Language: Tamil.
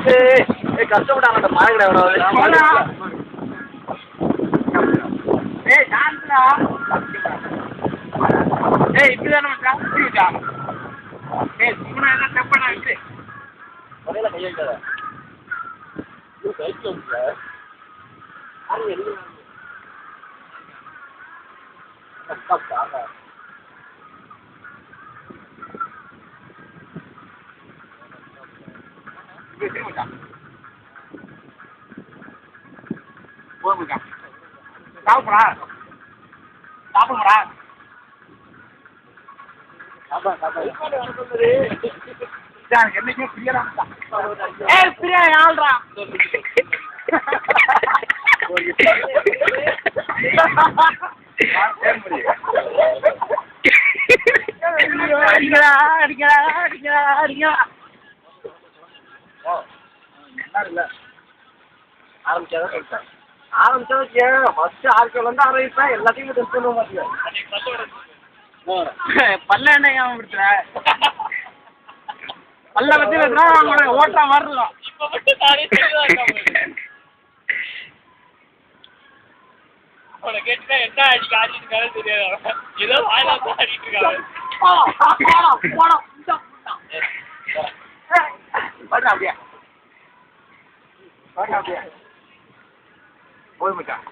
கஷ்டப்பட்டாங்க அந்த மழை கிடையாது. ஏய் டான்ஸ்டா ஏய் இப்படிதானே மச்சான் புரியுதா ஏய் சும்மா என்ன தப்பா இருக்கு ஒரேல கையிட்டத இது சைக்கிள் வந்து அது எல்லாம் கஷ்டப்பட்டாங்க இது மச்சான் போய் மச்சான் சாப்பிடுறா சாப்பிடுறா என்னைக்குமே பிரியா ஏய் பிரியா ஆள்றா அடிக்கிறா ஆரம்பிச்சாதான் சொல்லிட்டேன் ஆரம்பிச்சதுக்கு ஃபர்ஸ்ட் ஆர்கியூல இருந்து ஆரம்பிப்பேன் எல்லாத்தையும் டெஸ்ட் பண்ண மாட்டேன் பல்ல என்ன ஏமாத்துற பல்ல வச்சு அவங்களோட ஓட்டா வரலாம் இப்ப மட்டும் தானே அவனை கேட்டுட்டா என்ன அடிக்க ஆடிட்டு இருக்காரு தெரியாது ஏதோ வாயில ஆடிட்டு இருக்காரு அப்படியா போய் மச்சான்